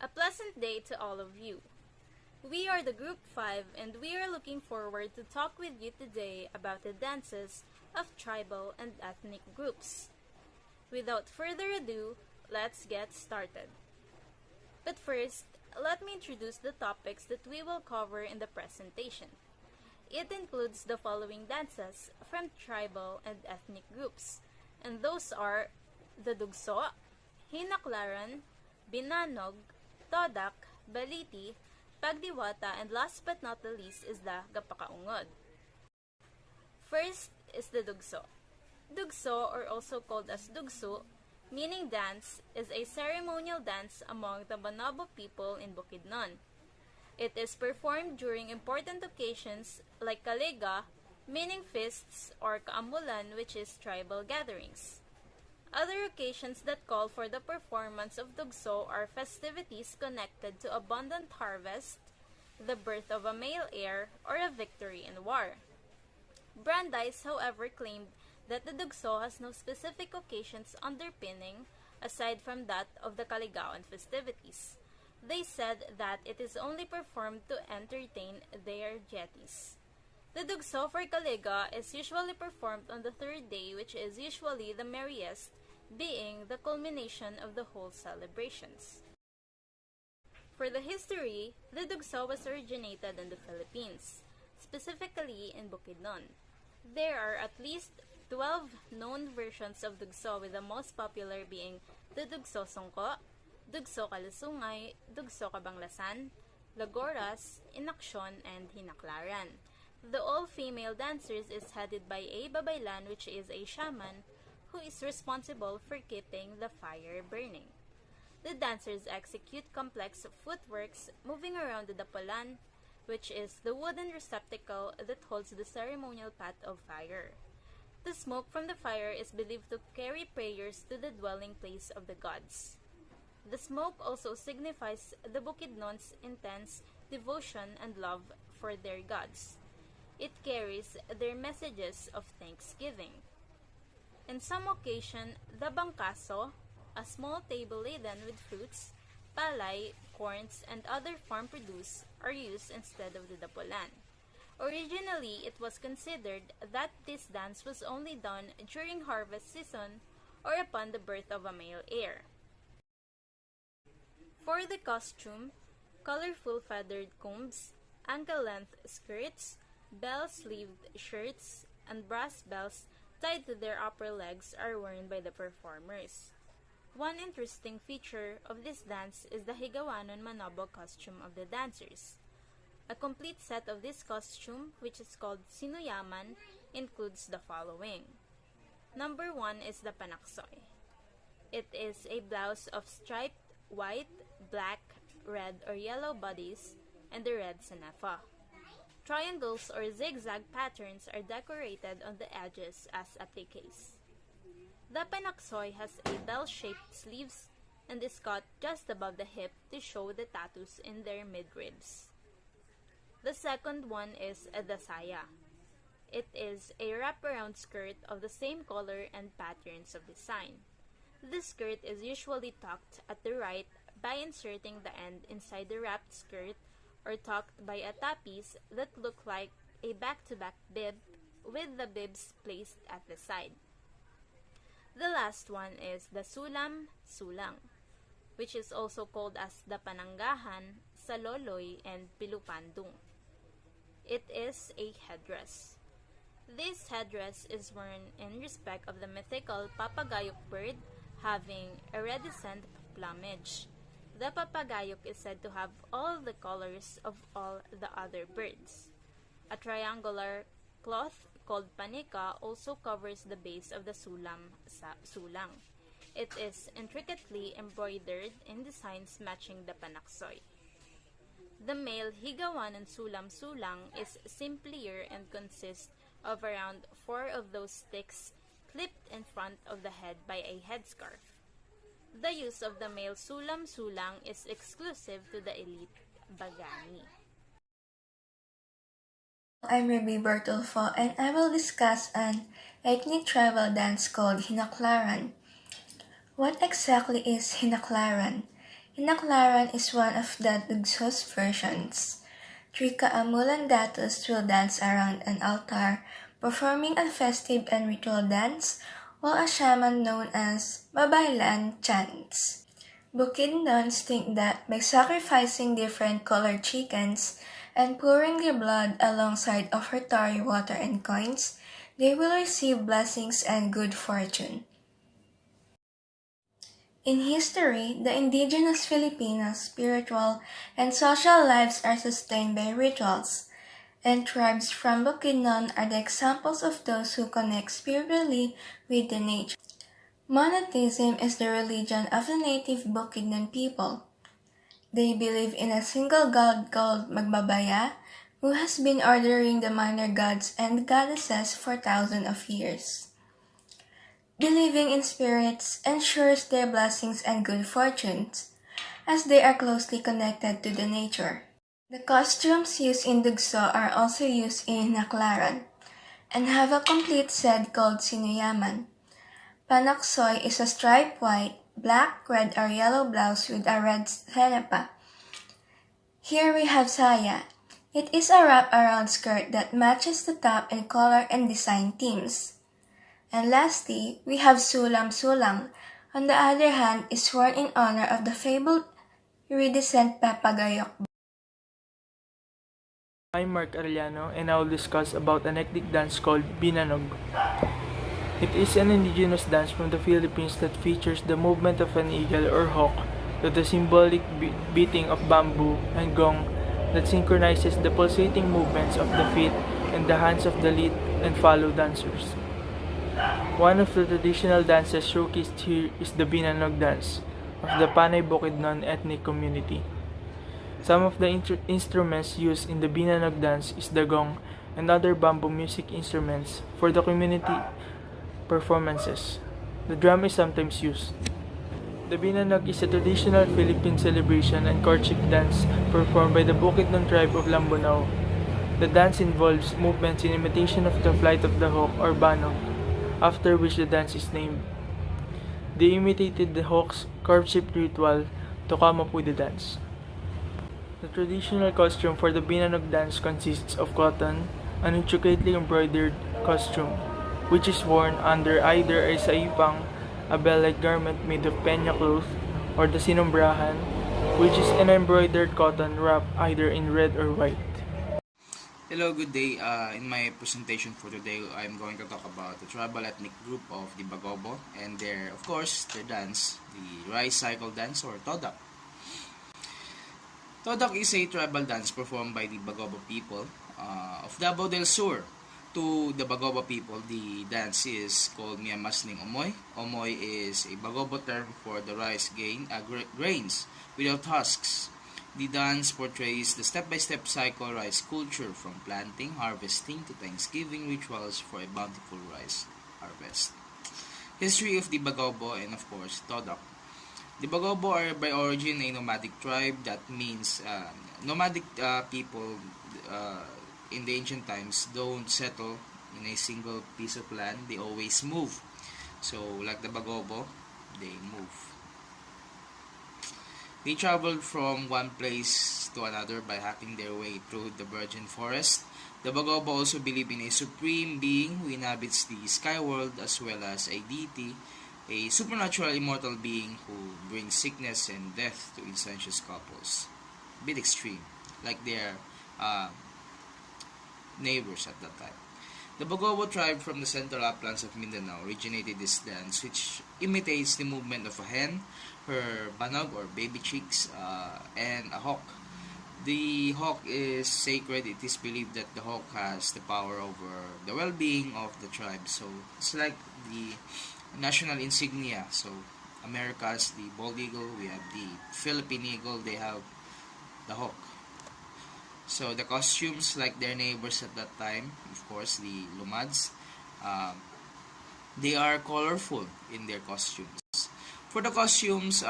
A pleasant day to all of you. We are the Group 5 and we are looking forward to talk with you today about the dances of tribal and ethnic groups. Without further ado, let's get started. But first, let me introduce the topics that we will cover in the presentation. It includes the following dances from tribal and ethnic groups, and those are the Dugso, Hinaklaran, Binanog, Todak, Baliti, Pagdiwata, and last but not the least is the Gapakaungod. First is the Dugso. Dugso, or also called as Dugso, meaning dance, is a ceremonial dance among the Manobo people in Bukidnon. It is performed during important occasions like Kalega, meaning feasts, or Kaamulan, which is tribal gatherings. Other occasions that call for the performance of Dugso are festivities connected to abundant harvest, the birth of a male heir, or a victory in war. Brandeis, however, claimed that the Dugso has no specific occasions underpinning aside from that of the Kaligawan festivities. They said that it is only performed to entertain their deities. The Dugso for Kalega is usually performed on the third day, which is usually the merriest, being the culmination of the whole celebrations. For the history, the Dugso was originated in the Philippines, specifically in Bukidnon. There are at least 12 known versions of Dugso, with the most popular being the Dugso Songko, Dugso Kalusungay, Dugso Kabanglasan, Lagoras, Inaksyon, and Hinaklaran. The all-female dancers is headed by a babaylan, which is a shaman, who is responsible for keeping the fire burning. The dancers execute complex footworks moving around the dapalan, which is the wooden receptacle that holds the ceremonial pot of fire. The smoke from the fire is believed to carry prayers to the dwelling place of the gods. The smoke also signifies the Bukidnons' intense devotion and love for their gods. It carries their messages of thanksgiving. In some occasion, the bangkaso, a small table laden with fruits, palay, corns, and other farm produce, are used instead of the dapolan. Originally, it was considered that this dance was only done during harvest season or upon the birth of a male heir. For the costume, colorful feathered combs, ankle-length skirts, bell-sleeved shirts, and brass bells tied to their upper legs are worn by the performers. One interesting feature of this dance is the Higawanon Manobo costume of the dancers. A complete set of this costume, which is called Sinuyaman, includes the following. Number 1 is the Panaksoy. It is a blouse of striped white, black, red, or yellow bodies, and the red sanefa. Triangles or zigzag patterns are decorated on the edges as appliques. The panaksoy has a bell-shaped sleeves and is cut just above the hip to show the tattoos in their midribs. The second one is a dasaya. It is a wraparound skirt of the same color and patterns of design. This skirt is usually tucked at the right by inserting the end inside the wrapped skirt, or tucked by a tapis that look like a back-to-back bib with the bibs placed at the side. The last one is the sulam-sulang, which is also called as the pananggahan, saloloy, and pilupandung. It is a headdress. This headdress is worn in respect of the mythical papagayok bird having iridescent plumage. The papagayok is said to have all the colors of all the other birds. A triangular cloth called panika also covers the base of the sulang. It is intricately embroidered in designs matching the panaksoy. The male Higawanon sulam-sulang is simpler and consists of around 4 of those sticks clipped in front of the head by a headscarf. The use of the male sulam-sulang is exclusive to the elite Bagani. I'm Ruby Bertolfo and I will discuss an ethnic tribal dance called Hinaklaran. What exactly is Hinaklaran? Inaclaran is one of the Dugsos versions. Three Kaamulandatos will dance around an altar, performing a festive and ritual dance, while a shaman known as Babaylan chants. Bukidnons think that by sacrificing different colored chickens and pouring their blood alongside offertory water and coins, they will receive blessings and good fortune. In history, the indigenous Filipinos' spiritual and social lives are sustained by rituals, and tribes from Bukidnon are the examples of those who connect spiritually with the nature. Monotheism is the religion of the native Bukidnon people. They believe in a single god called Magbabaya, who has been ordering the minor gods and goddesses for thousands of years. Believing in spirits ensures their blessings and good fortunes, as they are closely connected to the nature. The costumes used in Dugso are also used in Naclaran, and have a complete set called Sinuyaman. Panaksoy is a striped white, black, red, or yellow blouse with a red senepa. Here we have saya. It is a wrap-around skirt that matches the top in color and design themes. And lastly, we have sulam-sulang. On the other hand, is worn in honor of the fabled iridescent Papagayok. I'm Mark Arellano and I will discuss about an ethnic dance called Binanog. It is an indigenous dance from the Philippines that features the movement of an eagle or hawk to the symbolic beating of bamboo and gong that synchronizes the pulsating movements of the feet and the hands of the lead and follow dancers. One of the traditional dances showcased here is the Binanog dance of the Panay Bukidnon ethnic community. Some of the instruments used in the Binanog dance is the gong and other bamboo music instruments for the community performances. The drum is sometimes used. The Binanog is a traditional Philippine celebration and courtship dance performed by the Bukidnon tribe of Lambonaw. The dance involves movements in imitation of the flight of the hawk or banog, after which the dance is named. They imitated the hawk's courtship ritual to come up with the dance. The traditional costume for the Binanog dance consists of cotton, an intricately embroidered costume, which is worn under either a saipang, a bell-like garment made of peña cloth, or the sinumbrahan, which is an embroidered cotton wrap either in red or white. Hello, good day. In my presentation for today, I'm going to talk about the tribal ethnic group of the Bagobo and of course, their dance, the rice cycle dance or Todak. Todak is a tribal dance performed by the Bagobo people of Davao del Sur. To the Bagobo people, the dance is called Miyamasning Omoy. Omoy is a Bagobo term for the rice grains without husks. The dance portrays the step-by-step cycle rice culture from planting, harvesting to Thanksgiving rituals for a bountiful rice harvest. History of the Bagobo and of course Todak. The Bagobo are by origin a nomadic tribe. That means nomadic people in the ancient times don't settle in a single piece of land. They always move. So like the Bagobo, they move. They traveled from one place to another by hacking their way through the virgin forest. The Bagobo also believe in a supreme being who inhabits the sky world as well as a deity, a supernatural immortal being who brings sickness and death to incestuous couples. A bit extreme, like their neighbors at that time. The Bagobo tribe from the central uplands of Mindanao originated this dance, which imitates the movement of a hen, her banog or baby chicks, and a hawk. The hawk is sacred. It is believed that the hawk has the power over the well-being of the tribe. So it's like the national insignia. So America has the bald eagle, we have the Philippine eagle, they have the hawk. So the costumes, like their neighbors at that time, of course, the Lumads, they are colorful in their costumes. For the costumes,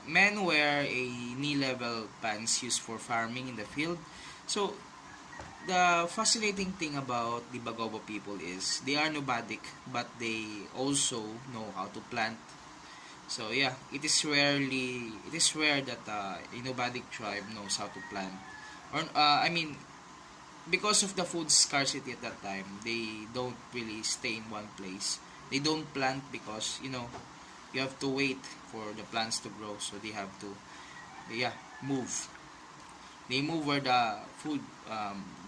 men wear a knee-level pants used for farming in the field. So the fascinating thing about the Bagobo people is they are nomadic, but they also know how to plant So yeah, it is rare that a nomadic tribe knows how to plant. Or I mean, because of the food scarcity at that time, they don't really stay in one place. They don't plant because you have to wait for the plants to grow, so they have to yeah move. They move where the food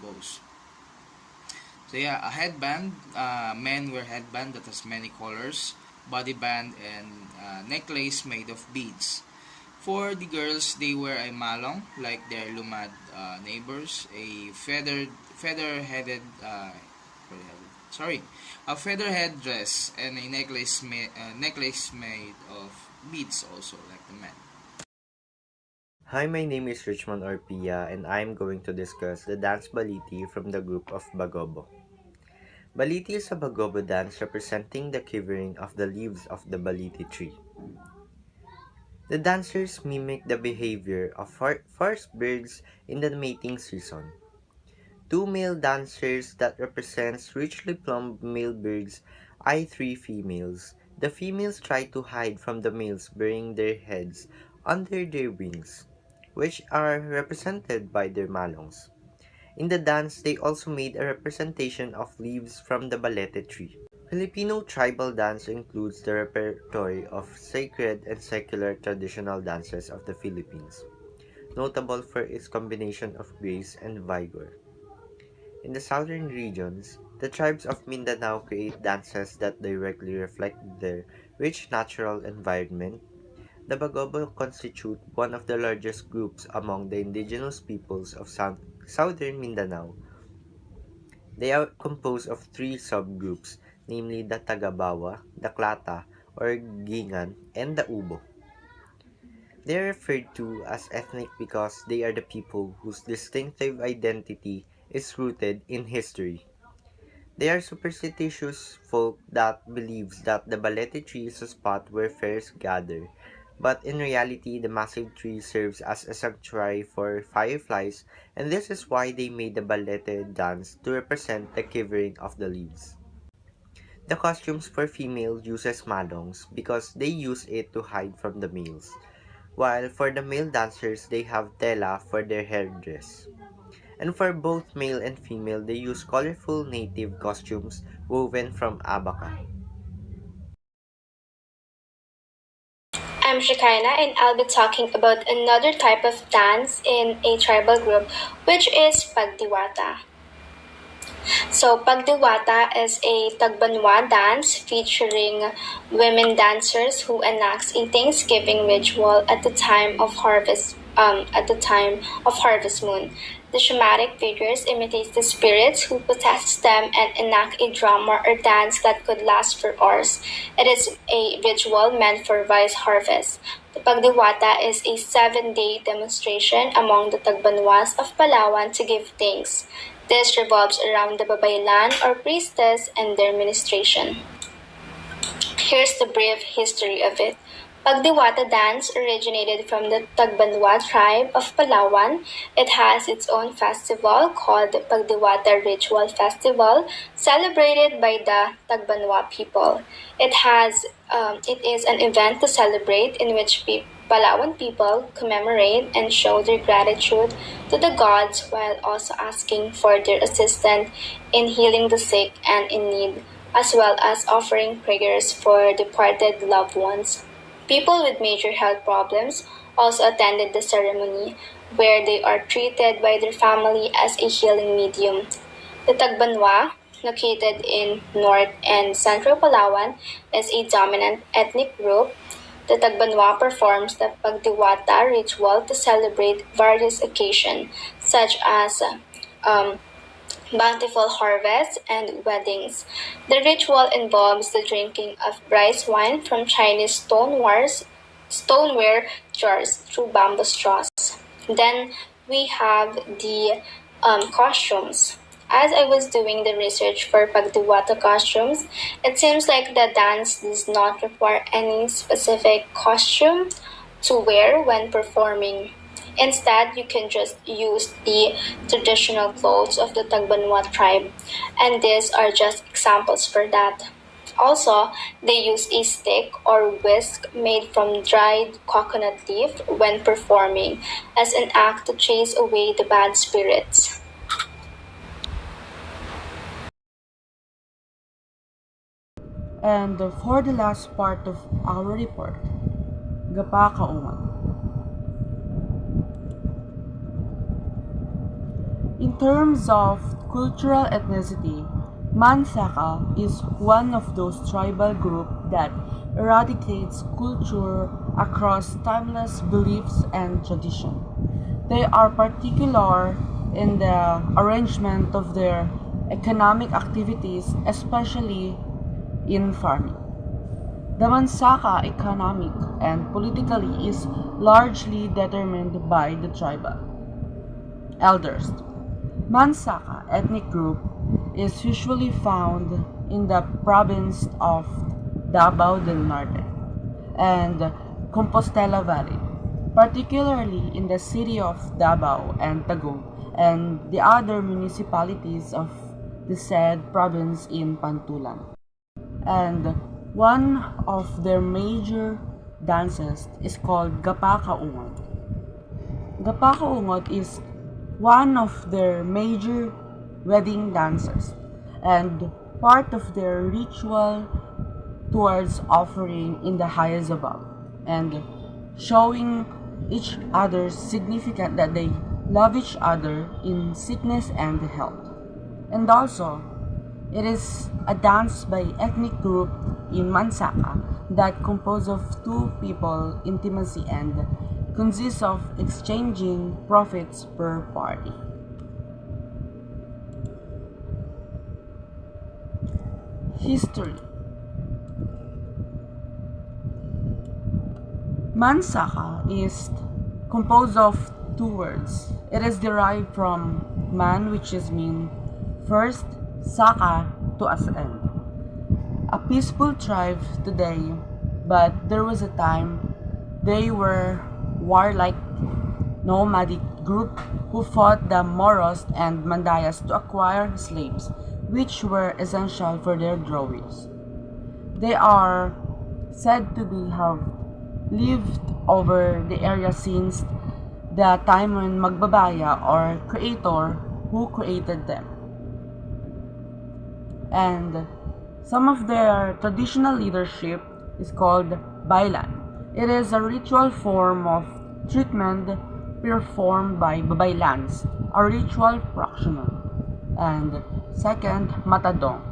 goes. So yeah, a headband. Men wear headband that has many colors, body band, and necklace made of beads. For the girls, they wear a malong like their lumad neighbors, a feather-headed sorry, a feather head dress, and a necklace made of beads also like the men. Hi, my name is Richmond Orpia and I'm going to discuss the dance Baliti from the group of Bagobo. Baliti is a Bagobo dance representing the quivering of the leaves of the Baliti tree. The dancers mimic the behavior of forest birds in the mating season. Two male dancers that represents richly plumed male birds eye three females. The females try to hide from the males burying their heads under their wings, which are represented by their malongs. In the dance, they also made a representation of leaves from the balete tree. Filipino tribal dance includes the repertory of sacred and secular traditional dances of the Philippines, notable for its combination of grace and vigor. In the southern regions, the tribes of Mindanao create dances that directly reflect their rich natural environment. The Bagobo constitute one of the largest groups among the indigenous peoples of southern Mindanao. They are composed of three subgroups, namely the Tagabawa, the Klata or Gingan, and the Ubo. They are referred to as ethnic because they are the people whose distinctive identity is rooted in history. They are superstitious folk that believes that the balete tree is a spot where fairs gather, but in reality the massive tree serves as a sanctuary for fireflies, and this is why they made the balete dance to represent the quivering of the leaves. The costumes for female uses malongs because they use it to hide from the males, while for the male dancers they have tela for their hairdress. And for both male and female, they use colorful native costumes woven from abaca. I'm Shekinah and I'll be talking about another type of dance in a tribal group, which is Pagdiwata. So, Pagdiwata is a Tagbanwa dance featuring women dancers who enact a Thanksgiving ritual at the time of harvest moon. The shamanic figures imitate the spirits who possess them and enact a drama or dance that could last for hours. It is a ritual meant for rice harvest. The Pagdiwata is a 7-day demonstration among the Tagbanwas of Palawan to give thanks. This revolves around the Babaylan or priestess and their ministration. Here's the brief history of it. Pagdiwata dance originated from the Tagbanwa tribe of Palawan. It has its own festival called the Pagdiwata Ritual Festival, celebrated by the Tagbanwa people. It is an event to celebrate in which Palawan people commemorate and show their gratitude to the gods while also asking for their assistance in healing the sick and in need, as well as offering prayers for departed loved ones. People with major health problems also attended the ceremony, where they are treated by their family as a healing medium. The Tagbanwa, located in North and Central Palawan, is a dominant ethnic group. The Tagbanwa performs the Pagdiwata ritual to celebrate various occasions, such as bountiful harvests, and weddings. The ritual involves the drinking of rice wine from Chinese stoneware jars through bamboo straws. Then we have the costumes. As I was doing the research for Pagdiwata costumes, it seems like the dance does not require any specific costume to wear when performing. Instead, you can just use the traditional clothes of the Tagbanwa tribe, and these are just examples for that. Also, they use a stick or whisk made from dried coconut leaf when performing as an act to chase away the bad spirits. And for the last part of our report, Gapakaungan. In terms of cultural ethnicity, Mansaka is one of those tribal groups that eradicates culture across timeless beliefs and tradition. They are particular in the arrangement of their economic activities, especially in farming. The Mansaka economic and politically is largely determined by the tribal elders. Mansaka ethnic group is usually found in the province of Davao del Norte and Compostela Valley, particularly in the city of Davao and Tagum and the other municipalities of the said province in Pantulan. And one of their major dances is called Gapakaungot. Gapakaungot is one of their major wedding dances and part of their ritual towards offering in the highest above and showing each other significant that they love each other in sickness and health. And also, it is a dance by ethnic group in Mansaka that composed of two people intimacy and consists of exchanging profits per party. History. Mansaka is composed of two words. It is derived from man, which is mean first, Saka to ascend. A peaceful tribe today, but there was a time they were warlike nomadic group who fought the Moros and Mandayas to acquire slaves, which were essential for their drawings. They are said to be have lived over the area since the time when Magbabaya or creator who created them. And some of their traditional leadership is called Bailan. It is a ritual form of treatment performed by Babaylans, a ritual practitioner. And second, Matadong.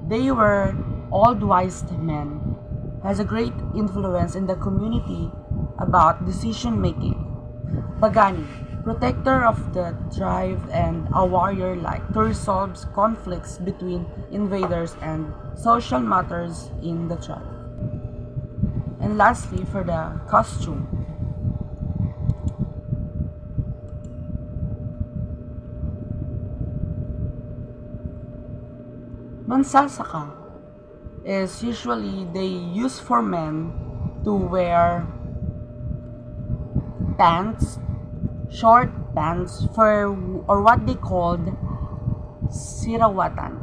They were old wise men, has a great influence in the community about decision making. Pagani, protector of the tribe and a warrior like to resolve conflicts between invaders and social matters in the tribe. And lastly, for the costume. Mansasaka is usually they use for men to wear pants, short pants for or what they called sirawatan,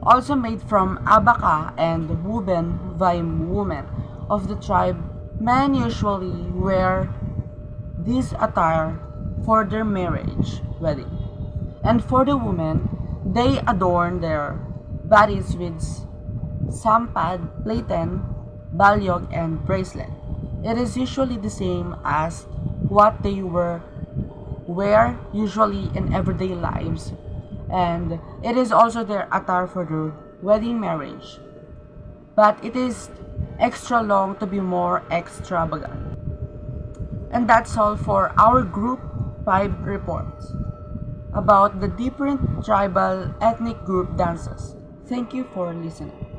also made from abaca and woven by women of the tribe. Men usually wear this attire for their marriage wedding, and for the women, they adorn their bodies with sampad, platen, balyog, and bracelet. It is usually the same as what they wear usually in everyday lives, and it is also their attire for their wedding marriage. But it is extra long to be more extravagant. And that's all for our Group 5 reports about the different tribal ethnic group dances. Thank you for listening.